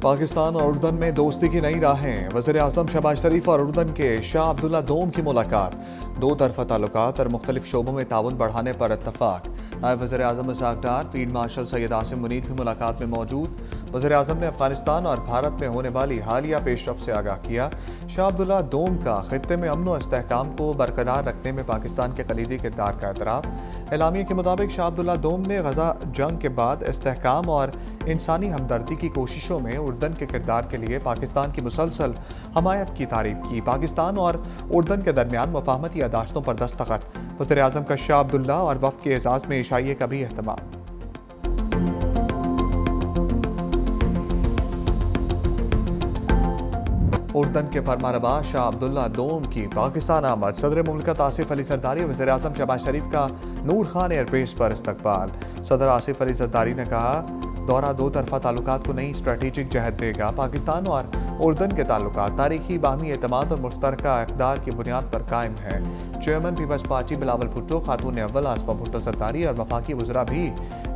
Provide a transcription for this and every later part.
पाकिस्तान और उर्दन में दोस्ती की नई राहें। वज़ीर-ए-आज़म शहबाज शरीफ और उर्दन के शाह अब्दुल्ला दोम की मुलाकात। दो तरफ़ा ताल्लुकात और मुख्तलिफ शोबों में ताउन बढ़ाने पर इत्तफ़ाक़। नायब वज़ीर-ए-आज़म इसहाक़ डार, फील्ड मार्शल सैयद आसिम मुनीर भी मुलाकात में मौजूद। वज़ीर-ए-आज़म ने अफ़ग़ानिस्तान और भारत में होने वाली हालिया पेशरफ़ से आगाह किया। शाह अब्दुल्ला दोम का ख़ित्ते में अमन व इस्तेहकाम को बरकरार रखने में पाकिस्तान के कलीदी किरदार का एतराफ़। एलामिया के मुताबिक शाह अब्दुल्ला दोम ने गज़ा जंग के बाद इस्तेहकाम और इंसानी हमदर्दी की कोशिशों में उर्दन के किरदार के लिए पाकिस्तान की मुसलसल हमायत की तारीफ की। पाकिस्तान और उर्दन के दरमियान मुफाहमती यादाश्तों पर दस्तखत। वज़ीर-ए-आज़म का शाह अब्दुल्ला और वफ़द के एजाज़ में इशाइये का भी एहतमाम। उर्दन के फरमानरवा शाह अब्दुल्ला दोम की पाकिस्तान आमद। सदर मुमलिकत आसिफ अली जरदारी और वज़ीर-ए-आज़म शहबाज शरीफ का नूर खान एयरबेस पर इस्तकबाल। सदर आसिफ अली जरदारी ने कहा, दौरा दो तरफ़ा ताल्लुकात को नई स्ट्रेटेजिक जहत देगा। पाकिस्तान और उर्दन के ताल्लुकात तारीखी बाहमी एतमाद और मुश्तरका इक़दार की बुनियाद पर कायम है। Chairman People's Party Bilawal Bhutto, खातून अव्वल आसमा भुट्टो जरदारी और वफाकी वज़रा भी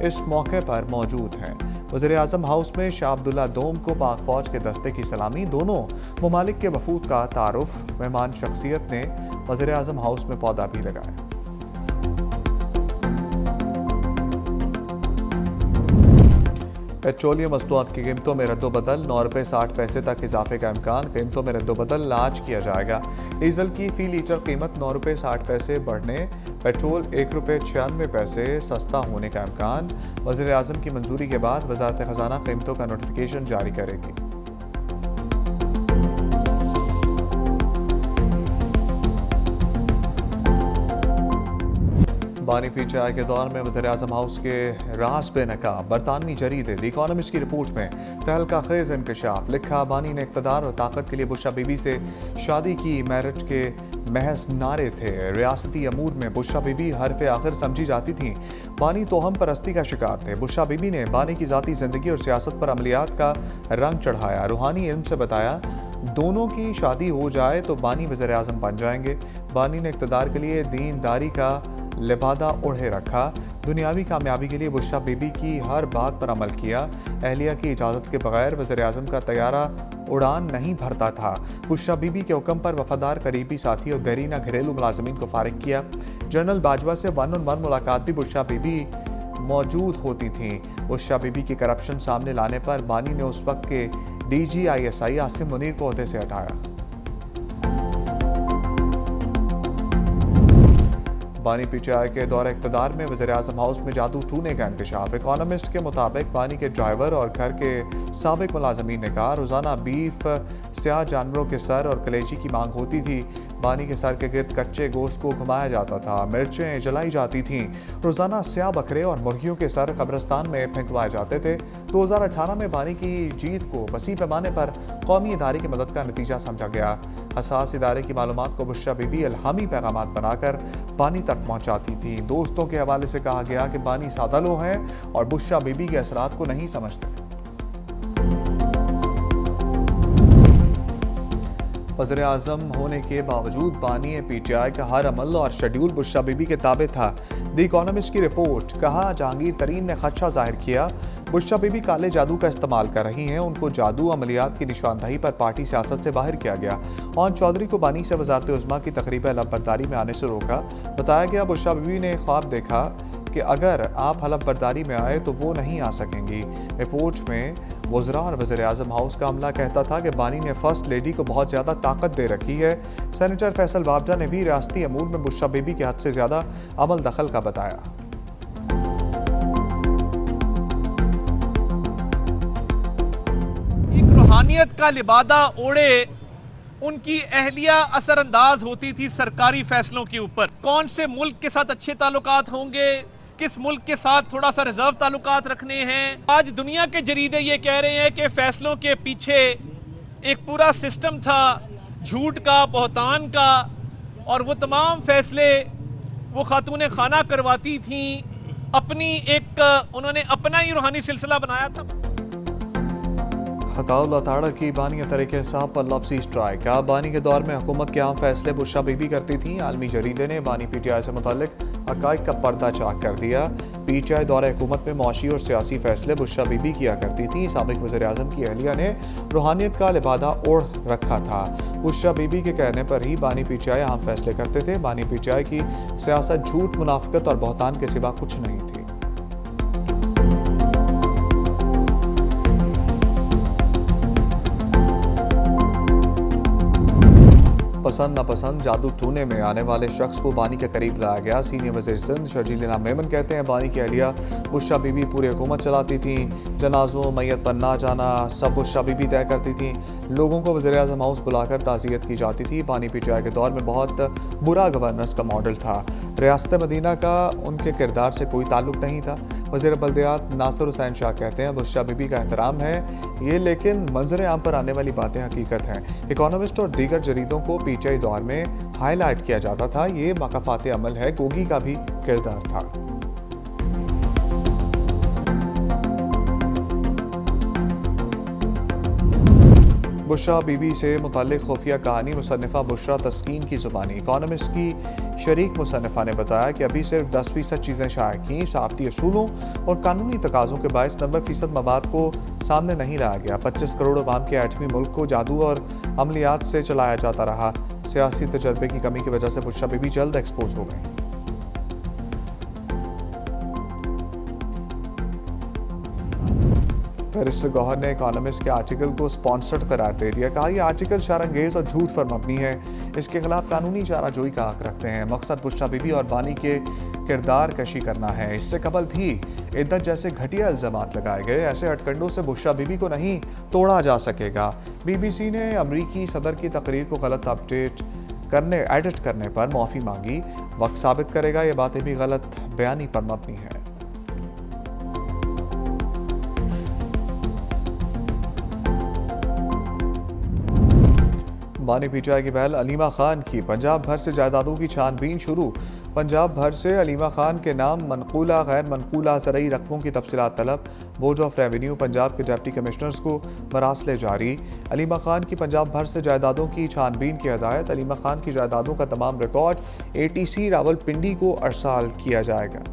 इस मौके पर मौजूद हैं। वज़ीर-ए-आज़म हाउस में शाह अब्दुल्ला दोम को पाक फ़ौज के दस्ते की सलामी। दोनों ममालिक के वफूद का तारुफ। मेहमान शख्सियत ने वज़ीर-ए-आज़म हाउस में पौधा भी लगाया। पेट्रोलियम मसनूआत की कीमतों में रद्दोबदल। 9 रुपये 60 पैसे तक इजाफे का इम्कान। कीमतों में रद्दोबदल आज किया जाएगा। डीजल की फ़ी लीटर कीमत 9 रुपये 60 पैसे बढ़ने, पेट्रोल 1 रुपये 96 पैसे सस्ता होने का इम्कान। वज़ीर-ए-आज़म की मंजूरी के बाद वज़ारत ख़ज़ाना कीमतों का नोटिफिकेशन जारी करेगी। बानी पी चाय के दौर में वज़ीर-ए-आज़म हाउस के राज पे नकाब। बरतानवी जरीदे द इकोनॉमिस्ट की रिपोर्ट में तहलका खेज इंकशाफ लिखा, बानी ने इक़्तिदार और ताकत के लिए बुशरा बीबी से शादी की। मैरिज के महज नारे थे। रियासती अमूर में बुशरा बीबी हरफ आखिर समझी जाती थीं। बानी तोहम परस्ती का शिकार थे। बुशरा बीबी ने बानी की ज़ाती ज़िंदगी और सियासत पर अमलियात का रंग चढ़ाया। रूहानी इल्म से बताया, दोनों की शादी हो जाए तो बानी वज़ीर-ए-आज़म बन जाएंगे। बानी ने इक़्तिदार के लिए दीनदारी का लिबादा ओढ़े रखा। दुनियावी कामयाबी के लिए बुशरा बीबी की हर बात पर अमल किया। अहलिया की इजाज़त के बगैर वज़ीर-ए-आज़म का तैयारा उड़ान नहीं भरता था। बुशरा बीबी के हुक्म पर वफादार करीबी साथी और देरीना घरेलू मुलाजमीन को फारिग किया। जनरल बाजवा से वन-ऑन-वन मुलाकात भी बुशरा बीबी मौजूद होती थी। बुशरा बीबी की करप्शन सामने लाने पर बानी ने उस वक्त के DGISI आसिम मुनीर को ओहदे से हटाया। बानी पीटीआई के दौरे इक़्तिदार में वज़ीर-ए-आज़म हाउस में जादू टूने का इंकशाफ। इकोनॉमिस्ट के मुताबिक बानी के ड्राइवर और घर के साबिक मुलाजमीन ने कहा, रोज़ाना बीफ, स्याह जानवरों के सर और कलेजी की मांग होती थी। बानी के सर के गिर्द कच्चे गोश्त को घुमाया जाता था। मिर्चें जलाई जाती थीं। रोज़ाना स्याह बकरे और मुर्गियों के सर कब्रिस्तान में फेंकवाए जाते थे। 2018 में बानी की जीत को वसी पैमाने पर कौमी इदारे की मदद का नतीजा समझा गया। हसास इदारे की मालूमात को बुशरा बीबी इल्हामी पैगामात बनाकर बानी तक पहुंचाती थी। दोस्तों के हवाले से कहा गया कि बानी सादा लोग हैं और बुशरा बीबी के असरात को नहीं समझते। वज़ीर-ए-आज़म होने के बावजूद बानी पीटीआई का हर अमल और शेड्यूल बुशरा बीबी के ताबे था। द इकोनॉमिस्ट की रिपोर्ट। कहा, जहांगीर तरीन ने खदशा जाहिर किया, बुशरा बीबी काले जादू का इस्तेमाल कर रही हैं। उनको जादू अमलियात की निशानदही पर पार्टी सियासत से बाहर किया गया। ऑन चौधरी को बानी से वज़ारत उज़्मा की तकरीब हलफ-बरदारी में आने से रोका। बताया गया, बुशरा बीबी ने ख्वाब देखा कि अगर आप हलफ-बरदारी में आए तो वो नहीं आ सकेंगी। रिपोर्ट में वज़रा और वज़ीर-ए-आज़म हाउस का अमला कहता था कि बानी ने फर्स्ट लेडी को बहुत ज़्यादा ताकत दे रखी है। सेनेटर फैसल बाबजा ने भी रियासती अमूर में बुशरा बीबी के हद से ज़्यादा अमल दखल का बताया। एक रूहानियत का लिबादा ओढ़े उनकी अहलिया असरअंदाज होती थी सरकारी फैसलों के ऊपर। कौन से मुल्क के साथ अच्छे ताल्लुकात होंगे, किस मुल्क के साथ थोड़ा सा रिजर्व ताल्लुकात रखने हैं। आज दुनिया के जरीदे ये कह रहे हैं कि फैसलों के पीछे एक पूरा सिस्टम था झूठ का, बहतान का, और वो तमाम फैसले वो खातून खाना करवाती थी। अपनी उन्होंने अपना ही रूहानी सिलसिला बनाया था। हताउल्लाह ताड़ा की बानी तरीके हिसाब पर लफ्ज़ी स्ट्राइक। बानी के दौर में हुकूमत के आम फैसले बुशरा बीबी करती थी। आलमी जरीदे ने बानी पीटीआई से मुताल्लिक हक़ाइक़ का पर्दा चाक कर दिया। पीटीआई दौरे हुकूमत में मौशी और सियासी फैसले बुशरा बीबी किया करती थी। साबिक़ वज़ीर-ए-आज़म की अहलिया ने रूहानियत का लिबादा ओढ़ रखा था। बुशरा बीबी के कहने पर ही बानी पीटीआई अहम फैसले करते थे। बानी पीटीआई की सियासत झूठ, मुनाफ़िक़त और बहतान के सिवा कुछ नहीं थी। पसंद नापसंद जादू टूने में आने वाले शख्स को बानी के करीब लाया गया। सीनियर वज़ीर सिंध शर्जील इनाम मेमन कहते हैं, बानी की अहलिया बुशरा बीबी पूरी हुकूमत चलाती थी। जनाजों, मैयत पर ना जाना सब बुशरा बीबी तय करती थी। लोगों को वज़ीर-ए-आज़म हाउस बुलाकर ताज़ियत की जाती थी। बानी पीटीआई के दौर में बहुत बुरा गवर्नेंस का मॉडल था। रियासत मदीना का उनके किरदार से कोई ताल्लुक नहीं था। वज़ीर बल्दियात नासिर हुसैन शाह कहते हैं, बुशरा बीबी का एहतराम है ये, लेकिन मंजर आम पर आने वाली बातें हकीकत हैं। इकोनॉमिस्ट और दीगर जरीदों को पीटीआई दौर में हाईलाइट किया जाता था। ये मकाफात अमल है, गोगी का भी किरदार था। बुशरा बीबी से मुताल्लिक खुफिया कहानी मुसन्निफ़ा बुशरा तस्कीन की ज़ुबानी। इकोनॉमिस्ट की शरीक मुसन्निफ़ा ने बताया कि अभी सिर्फ 10% चीज़ें शाया की। सहाफ़ती असूलों और कानूनी तकाज़ों के बायस 90% मवाद को सामने नहीं लाया गया। 25 करोड़ अवाम के एटमी मुल्क को जादू और अमलियात से चलाया जाता रहा। सियासी तजर्बे की कमी की वजह से बुशरा बीबी जल्द एक्सपोज हो गई। बैरिस्टर गौहर ने इकोनॉमिस्ट के आर्टिकल को स्पॉन्सर्ड करार दे दिया। कहा, यह आर्टिकल शरअंगेज और झूठ पर मबनी है। इसके खिलाफ कानूनी चाराजोई का हक रखते हैं। मकसद बुशरा बीबी और बानी के किरदार कशी करना है। इससे कबल भी इद्दत जैसे घटिया इल्ज़ामात लगाए गए। ऐसे हटकंडों से बुशरा बीबी को नहीं तोड़ा जा सकेगा। बीबीसी ने अमरीकी सदर की तकरीर को गलत एडिट करने पर माफ़ी मांगी। वक्त साबित करेगा ये बातें भी गलत बयानी पर मबनी है। बानी पीटीआई की पहल अलीमा खान की। पंजाब भर से जायदादों की छानबीन शुरू। पंजाब भर से अलीमा खान के नाम मनकूला गैर मनकूला ज़रई रकमों की तफसीलात तलब। बोर्ड ऑफ रेवेन्यू पंजाब के डिप्टी कमिश्नर्स को मरासले जारी। अलीमा खान की पंजाब भर से जायदादों की छानबीन की हदायत। अलीमा खान की जायदादों का तमाम रिकॉर्ड ATC रावलपिंडी को अरसाल किया जाएगा।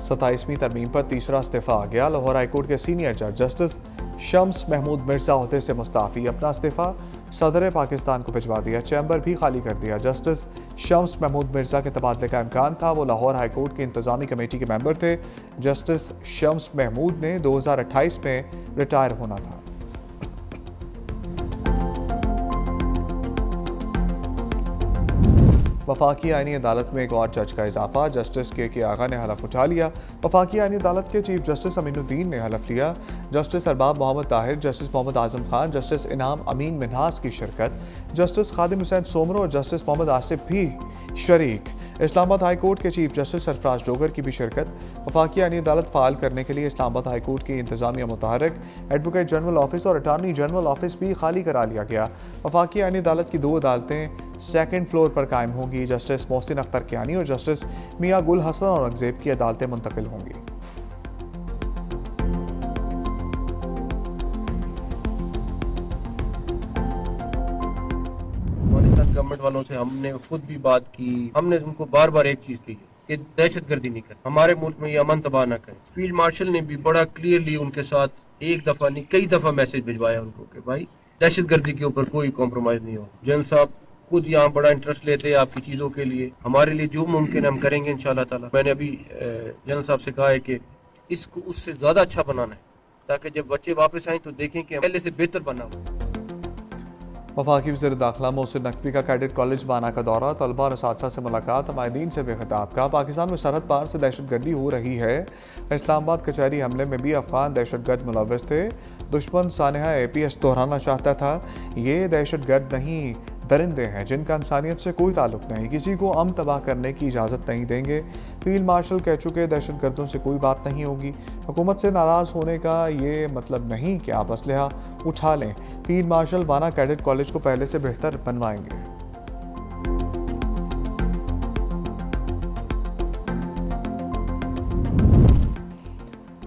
27वीं तरमीम पर तीसरा इस्तीफ़ा आ गया। लाहौर हाईकोर्ट के सीनियर जज जस्टिस शम्स महमूद मिर्जा ओहदे से मुस्ताफ़ी। अपना इस्तीफ़ा सदर पाकिस्तान को भिजवा दिया। चैम्बर भी खाली कर दिया। जस्टिस शम्स महमूद मिर्जा के तबादले का इम्कान था। वो लाहौर हाईकोर्ट की इंतज़ामी कमेटी के मेंबर थे। जस्टिस शम्स महमूद ने 2028 में रिटायर होना था। वफाकी आईनी अदालत में एक और जज का इजाफा। जस्टिस के आगा ने हलफ उठा लिया। वफाकी आईनी अदालत के चीफ जस्टिस अमीनुद्दीन ने हलफ लिया। Justice Arbab Mohammad Tahir, justice Mohammad Azam Khan, justice इनाम अमीन मिन्हास की शिरकत। जस्टिस खादिम हुसैन सोमरो और जस्टिस मोहम्मद आसिफ भी शरीक। इस्लामाबाद हाई कोर्ट के चीफ जस्टिस सरफराज डोगर की भी शिरकत। वफाकी आईनी अदालत फ़ाल करने के लिए इस्लामाबाद हाई कोर्ट की इंतजामिया मुतहरक। एडवोकेट जनरल ऑफिस और अटारनी जनरल ऑफिस भी खाली करा लिया गया। वफाकी आईनी अदालत की 2 अदालतें सेकंड फ्लोर पर कायम होंगी। जस्टिस मोहसिन अख्तर कियानी और जस्टिस मियां गुल हसन औरंगजेब की अदालतें मुंतकिल होंगी। गवर्नमेंट वालों से हमने खुद भी बात की। हमने उनको बार बार एक चीज की कि दहशतगर्दी नहीं कर, हमारे मुल्क में ये अमन तबाह ना करें। फील्ड मार्शल ने भी बड़ा क्लियरली उनके साथ एक दफा नहीं कई दफा मैसेज भिजवाया उनको कि भाई दहशतगर्दी के ऊपर कोई कॉम्प्रोमाइज नहीं हो। जनरल साहब खुद यहाँ बड़ा इंटरेस्ट लेते हैं आपकी चीज़ों के लिए। हमारे लिए जो मुमकिन है हम करेंगे इंशाल्लाह ताला। मैंने अभी जनरल साहब से कहा है कि इसको उससे ज़्यादा अच्छा बनाना है ताकि जब बच्चे वापस आएँ तो देखें कि पहले से बेहतर बना हुआ। वफाकी वज़ीर दाखिला मोहसिन नकवी का कैडेट कॉलेज बाना का दौरा। तलबा और असातिज़ा से मुलाकात। हमायदीन से बेखिताब का। पाकिस्तान में सरहद पार से दहशतगर्दी हो रही है। इस्लामाबाद कचहरी हमले में भी अफगान दहशतगर्द मुलव्वस थे। दुश्मन सानहा APS दोहराना चाहता था। ये दहशतगर्द नहीं, दरिंदे हैं जिनका इंसानियत से कोई ताल्लुक नहीं। किसी को अमन तबाह करने की इजाज़त नहीं देंगे। फील्ड मार्शल कह चुके दहशतगर्दों से कोई बात नहीं होगी। हुकूमत से नाराज़ होने का ये मतलब नहीं कि आप असलहा उठा लें। फील्ड मार्शल बाना कैडेट कॉलेज को पहले से बेहतर बनवाएंगे।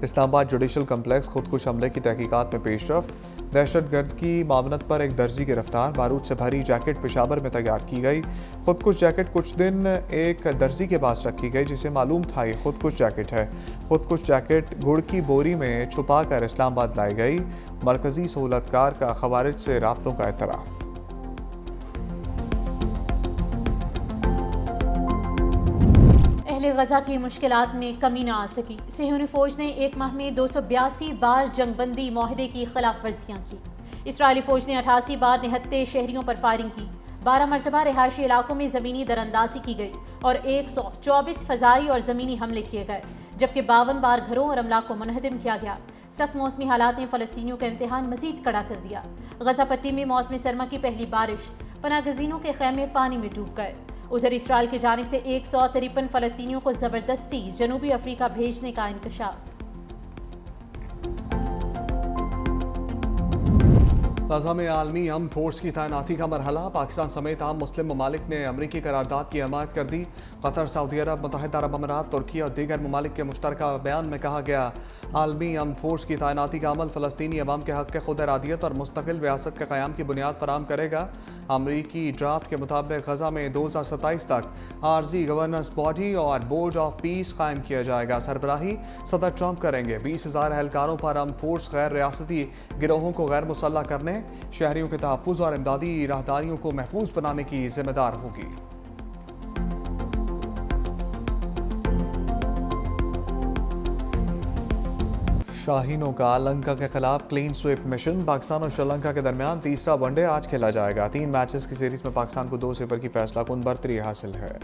इस्लामाबाद जुडिशल कम्प्लेक्स खुदकुश हमले की तहकीकात में पेशरफ्त। दहशतगर्द की मामनत पर एक दर्जी गिरफ्तार। बारूद से भरी जैकेट पेशावर में तैयार की गई। खुदकुश जैकेट कुछ दिन एक दर्जी के पास रखी गई जिसे मालूम था ये खुदकुश जैकेट है। खुदकुश जैकेट गुड़ की बोरी में छुपा कर इस्लामाबाद लाई गई। मरकजी सहूलतकार का खवारिज से राब्तों का एतराफ़। गजा की मुश्किलात में कमी न आ सकी। सिहूनी फौज ने एक माह में 282 बार जंगबंदी माहदे की खिलाफ वर्जियाँ की। इसराइली फौज ने 88 बार निहत्ते शहरियों पर फायरिंग की। 12 मरतबा रिहायशी इलाकों में ज़मीनी दरअंदाजी की गई और 124 फ़ज़ाई और ज़मीनी हमले किए गए, जबकि 52 बार घरों और अमलाक को मुनहदिम किया गया। सख्त मौसमी हालात ने फ़लस्तीनियों का इम्तिहान मज़ीद कड़ा कर दिया। गजा पट्टी में मौसमी सरमा की पहली बारिश, पनागज़ीनों के खैमे पानी में डूब गए। उधर इसराइल की जानिब से 153 फ़लस्तीनियों को ज़बरदस्ती जनूबी अफ्रीका भेजने का इंकशाफ। गजा में आलमी अमन फोर्स की तैनाती का मरहला। पाकिस्तान समेत आम मुस्लिम ममालिक ने अमरीकी करारदाद की हमायत कर दी। कतर, सऊदी अरब, मुत्तहिदा अरब अमीरात, तुर्की और दीगर ममालिक के मुश्तरका बयान में कहा गया, आलमी अमन फोर्स की तैनाती का अमल फ़लस्तीनी अवाम के हक़ के खुद इरादियत और मुस्तकिल रियासत के क़याम की बुनियाद फराहम करेगा। अमरीकी ड्राफ्ट के मुताबिक गजा में 2027 तक आर्जी गवर्नेंस बॉडी और बोर्ड ऑफ पीस कायम किया जाएगा। सरबराही सदर ट्रंप करेंगे। 20,000 एहलकारों पर अमन फोर्स गैर रियासती गिरोहों को गैर मुसल्लह करने, शहरियों के तहफ़्फ़ुज़ और इमदादी राहदारियों को महफूज बनाने की जिम्मेदार होगी। शाहीनों का लंका के खिलाफ क्लीन स्वीप मिशन। पाकिस्तान और श्रीलंका के दरमियान तीसरा वनडे आज खेला जाएगा। 3 मैचेस की सीरीज में पाकिस्तान को 2-0 की फैसला कुन बरतरी हासिल है।